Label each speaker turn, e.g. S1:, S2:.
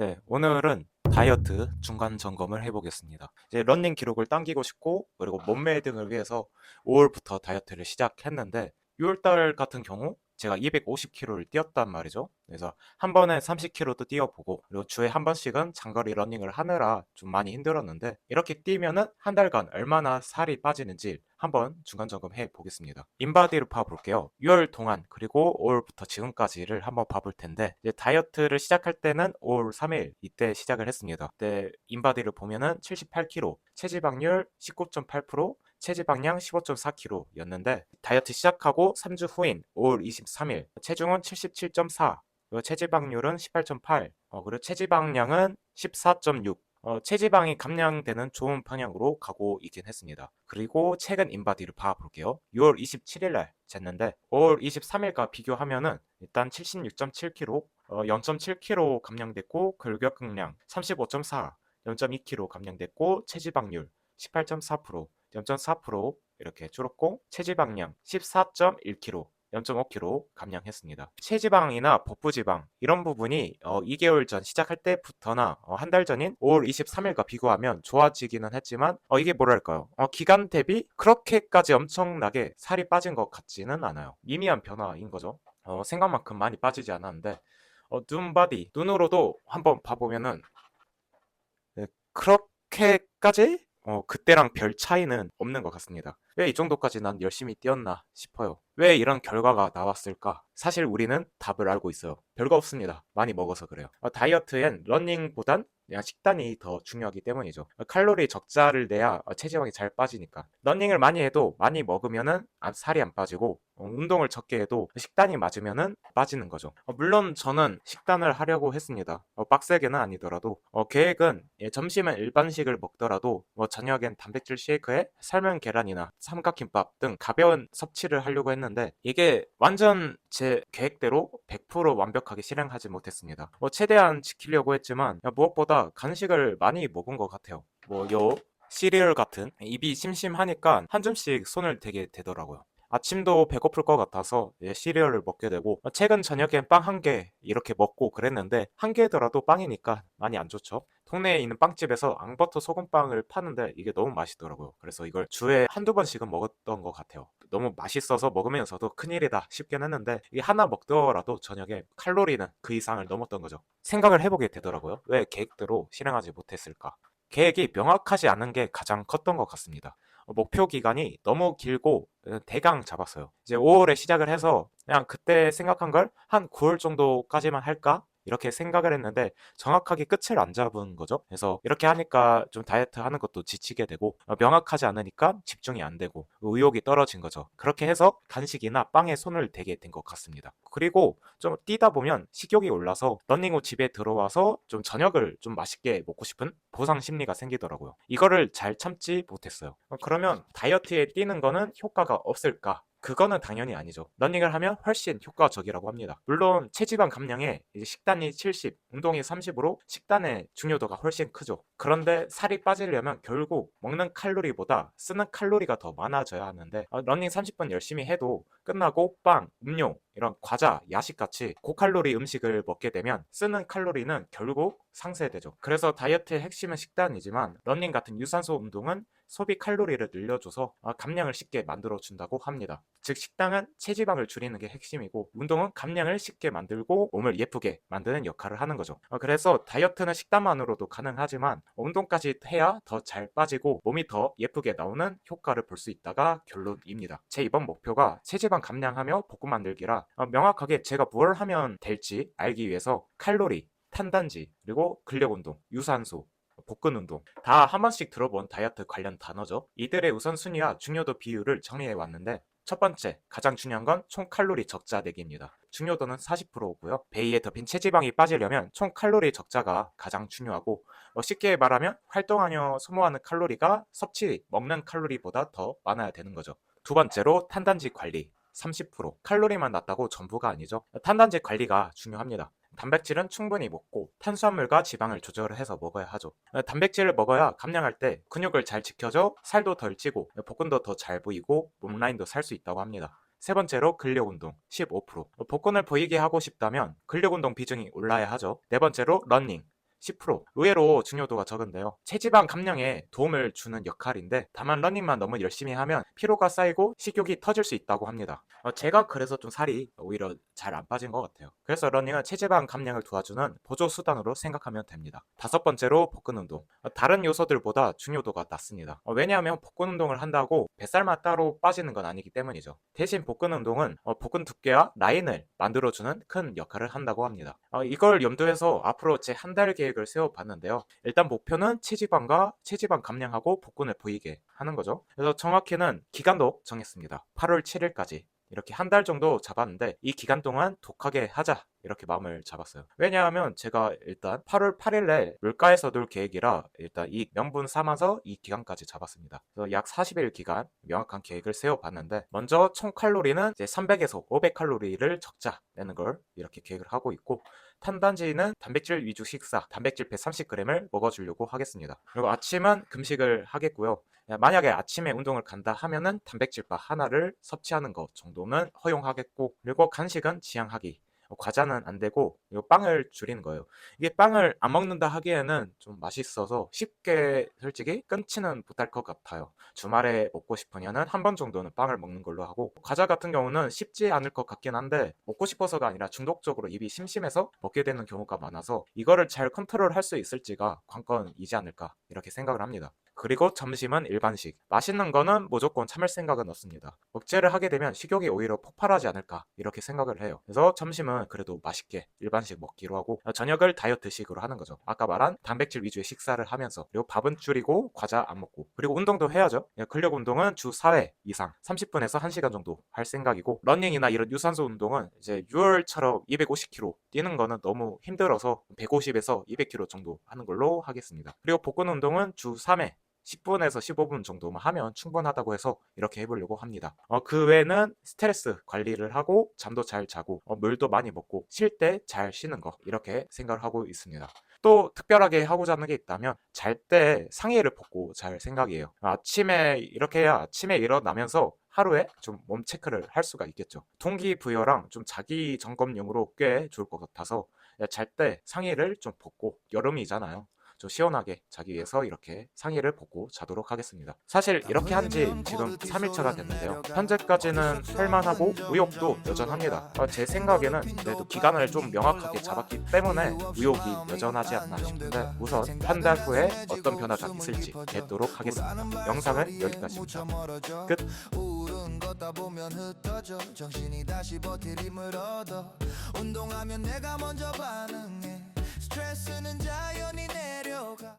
S1: 네, 오늘은 다이어트 중간 점검을 해보겠습니다. 이제 러닝 기록을 당기고 싶고, 그리고 몸매 등을 위해서 5월부터 다이어트를 시작했는데, 6월달 같은 경우 제가 250km를 뛰었단 말이죠. 그래서 한 번에 30km도 뛰어보고, 그리고 주에 한 번씩은 장거리 러닝을 하느라 좀 많이 힘들었는데, 이렇게 뛰면은 한 달간 얼마나 살이 빠지는지 한번 중간 점검해 보겠습니다. 인바디를 봐볼게요. 6월 동안 그리고 5월부터 지금까지를 한번 봐볼 텐데, 이제 다이어트를 시작할 때는 5월 3일 이때 시작을 했습니다. 그때 인바디를 보면은 78kg, 체지방률 19.8%, 체지방량 15.4kg였는데, 다이어트 시작하고 3주 후인 5월 23일 체중은 77.4, 체지방률은 18.8, 그리고 체지방량은 14.6. 체지방이 감량되는 좋은 방향으로 가고 있긴 했습니다. 그리고 최근 인바디를 봐볼게요. 6월 27일 날 쟀는데 5월 23일과 비교하면은 일단 76.7kg, 0.7kg 감량됐고, 골격근량 35.4, 0.2kg 감량됐고, 체지방률 18.4%, 0.4% 이렇게 줄었고, 체지방량 14.1kg, 0.5kg 감량했습니다. 체지방이나 복부지방 이런 부분이 2개월 전 시작할 때부터나 한 달 전인 5월 23일과 비교하면 좋아지기는 했지만, 이게 뭐랄까요? 기간 대비 그렇게까지 엄청나게 살이 빠진 것 같지는 않아요. 미미한 변화인 거죠. 생각만큼 많이 빠지지 않았는데, 눈바디 눈으로도 한번 봐보면은, 네, 그렇게까지 그때랑 별 차이는 없는 것 같습니다. 왜 이 정도까지 난 열심히 뛰었나 싶어요. 왜 이런 결과가 나왔을까? 사실 우리는 답을 알고 있어요. 별거 없습니다. 많이 먹어서 그래요. 다이어트엔 러닝보단 그냥 식단이 더 중요하기 때문이죠. 칼로리 적자를 내야 체지방이 잘 빠지니까. 러닝을 많이 해도 많이 먹으면은 살이 안 빠지고, 운동을 적게 해도 식단이 맞으면은 빠지는 거죠. 물론 저는 식단을 하려고 했습니다. 빡세게는 아니더라도 계획은 점심은 일반식을 먹더라도 저녁엔 단백질 쉐이크에 삶은 계란이나 삼각김밥 등 가벼운 섭취를 하려고 했는데, 이게 완전 제 계획대로 100% 완벽하게 실행하지 못했습니다. 최대한 지키려고 했지만 무엇보다 간식을 많이 먹은 것 같아요. 요 시리얼 같은, 입이 심심하니까 한 줌씩 손을 대게 되더라고요. 아침도 배고플 것 같아서 시리얼을 먹게 되고, 최근 저녁엔 빵 한 개 이렇게 먹고 그랬는데, 한 개더라도 빵이니까 많이 안 좋죠. 동네에 있는 빵집에서 앙버터 소금빵을 파는데 이게 너무 맛있더라고요. 그래서 이걸 주에 한두 번씩은 먹었던 것 같아요. 너무 맛있어서 먹으면서도 큰일이다 싶긴 했는데, 이게 하나 먹더라도 저녁에 칼로리는 그 이상을 넘었던 거죠. 생각을 해보게 되더라고요. 왜 계획대로 실행하지 못했을까? 계획이 명확하지 않은 게 가장 컸던 것 같습니다. 목표 기간이 너무 길고 대강 잡았어요. 이제 5월에 시작을 해서 그냥 그때 생각한 걸 한 9월 정도까지만 할까? 이렇게 생각을 했는데 정확하게 끝을 안 잡은 거죠. 그래서 이렇게 하니까 좀 다이어트 하는 것도 지치게 되고, 명확하지 않으니까 집중이 안 되고 의욕이 떨어진 거죠. 그렇게 해서 간식이나 빵에 손을 대게 된 것 같습니다. 그리고 좀 뛰다 보면 식욕이 올라서 러닝 후 집에 들어와서 좀 저녁을 좀 맛있게 먹고 싶은 보상 심리가 생기더라고요. 이거를 잘 참지 못했어요. 그러면 다이어트에 뛰는 거는 효과가 없을까? 그거는 당연히 아니죠. 러닝을 하면 훨씬 효과적이라고 합니다. 물론 체지방 감량에 이제 식단이 70, 운동이 30으로 식단의 중요도가 훨씬 크죠. 그런데 살이 빠지려면 결국 먹는 칼로리보다 쓰는 칼로리가 더 많아져야 하는데, 러닝 30분 열심히 해도 끝나고 빵, 음료, 이런 과자, 야식같이 고칼로리 음식을 먹게 되면 쓰는 칼로리는 결국 상쇄되죠. 그래서 다이어트의 핵심은 식단이지만, 러닝 같은 유산소 운동은 소비 칼로리를 늘려줘서 감량을 쉽게 만들어준다고 합니다. 즉 식단은 체지방을 줄이는 게 핵심이고, 운동은 감량을 쉽게 만들고 몸을 예쁘게 만드는 역할을 하는 거죠. 그래서 다이어트는 식단만으로도 가능하지만 운동까지 해야 더 잘 빠지고 몸이 더 예쁘게 나오는 효과를 볼 수 있다가 결론입니다. 제 이번 목표가 체지방 감량하며 복근 만들기라, 명확하게 제가 뭘 하면 될지 알기 위해서 칼로리, 탄단지, 그리고 근력 운동, 유산소, 복근 운동 다 한 번씩 들어본 다이어트 관련 단어죠. 이들의 우선순위와 중요도 비율을 정리해 왔는데, 첫 번째, 가장 중요한 건 총 칼로리 적자 내기입니다. 중요도는 40%고요. 배이에 덮인 체지방이 빠지려면 총 칼로리 적자가 가장 중요하고, 쉽게 말하면 활동하며 소모하는 칼로리가 섭취, 먹는 칼로리보다 더 많아야 되는 거죠. 두 번째로 탄단지 관리. 30%. 칼로리만 낮다고 전부가 아니죠. 탄단지 관리가 중요합니다. 단백질은 충분히 먹고 탄수화물과 지방을 조절을 해서 먹어야 하죠. 단백질을 먹어야 감량할 때 근육을 잘 지켜줘 살도 덜 찌고 복근도 더 잘 보이고 몸 라인도 살 수 있다고 합니다. 세 번째로 근력 운동 15%. 복근을 보이게 하고 싶다면 근력 운동 비중이 올라야 하죠. 네 번째로 러닝. 10%. 의외로 중요도가 적은데요. 체지방 감량에 도움을 주는 역할인데 다만 러닝만 너무 열심히 하면 피로가 쌓이고 식욕이 터질 수 있다고 합니다. 제가 그래서 좀 살이 오히려 잘 안 빠진 것 같아요. 그래서 러닝은 체지방 감량을 도와주는 보조 수단으로 생각하면 됩니다. 다섯 번째로 복근 운동. 다른 요소들보다 중요도가 낮습니다. 왜냐하면 복근 운동을 한다고 뱃살만 따로 빠지는 건 아니기 때문이죠. 대신 복근 운동은 복근 두께와 라인을 만들어주는 큰 역할을 한다고 합니다. 이걸 염두해서 앞으로 제 한 달 계획을 세워봤는데요. 일단 목표는 체지방 감량하고 복근을 보이게 하는 거죠. 그래서 정확히는 기간도 정했습니다. 8월 7일까지. 이렇게 한 달 정도 잡았는데 이 기간 동안 독하게 하자 이렇게 마음을 잡았어요. 왜냐하면 제가 일단 8월 8일에 물가에서 놀 계획이라 일단 이 명분 삼아서 이 기간까지 잡았습니다. 그래서 약 40일 기간 명확한 계획을 세워봤는데 먼저 총 칼로리는 이제 300에서 500칼로리를 적자내는 걸 이렇게 계획을 하고 있고 탄단지는 단백질 위주 식사, 단백질 130g을 먹어주려고 하겠습니다. 그리고 아침은 금식을 하겠고요. 만약에 아침에 운동을 간다 하면은 단백질바 하나를 섭취하는 것 정도는 허용하겠고, 그리고 간식은 지양하기. 과자는 안 되고 이거 빵을 줄이는 거예요. 이게 빵을 안 먹는다 하기에는 좀 맛있어서 쉽게 솔직히 끊지는 못할 것 같아요. 주말에 먹고 싶으면은 한 번 정도는 빵을 먹는 걸로 하고, 과자 같은 경우는 쉽지 않을 것 같긴 한데 먹고 싶어서가 아니라 중독적으로 입이 심심해서 먹게 되는 경우가 많아서 이거를 잘 컨트롤할 수 있을지가 관건이지 않을까 이렇게 생각을 합니다. 그리고 점심은 일반식. 맛있는 거는 무조건 참을 생각은 없습니다. 억제를 하게 되면 식욕이 오히려 폭발하지 않을까 이렇게 생각을 해요. 그래서 점심은 그래도 맛있게 일반식 먹기로 하고 저녁을 다이어트식으로 하는 거죠. 아까 말한 단백질 위주의 식사를 하면서, 그리고 밥은 줄이고 과자 안 먹고, 그리고 운동도 해야죠. 근력 운동은 주 4회 이상 30분에서 1시간 정도 할 생각이고, 러닝이나 이런 유산소 운동은 이제 6월처럼 250km 뛰는 거는 너무 힘들어서 150에서 200km 정도 하는 걸로 하겠습니다. 그리고 복근 운동은 주 3회 10분에서 15분 정도만 하면 충분하다고 해서 이렇게 해보려고 합니다. 그 외에는 스트레스 관리를 하고 잠도 잘 자고 물도 많이 먹고 쉴 때 잘 쉬는 거 이렇게 생각을 하고 있습니다. 또 특별하게 하고자 하는 게 있다면 잘 때 상의를 벗고 잘 생각이에요. 아침에 이렇게 해야 아침에 일어나면서 하루에 좀 몸 체크를 할 수가 있겠죠. 동기부여랑 좀 자기 점검용으로 꽤 좋을 것 같아서 잘 때 상의를 좀 벗고, 여름이잖아요. 좀 시원하게 자기 위해서 이렇게 상의를 벗고 자도록 하겠습니다. 사실 이렇게 한 지 지금 3일차가 됐는데요. 현재까지는 할만하고 의욕도 여전합니다. 제 생각에는 그래도 기간을 좀 명확하게 잡았기 때문에 의욕이 여전하지 않나 싶은데, 우선 한 달 후에 어떤 변화가 있을지 뵙도록 하겠습니다. 영상은 여기까지입니다. 끝. 걷다 보면 흩어져 정신이 다시 버틸 힘을 얻어 운동하면 내가 먼저 반응해 스트레스는 자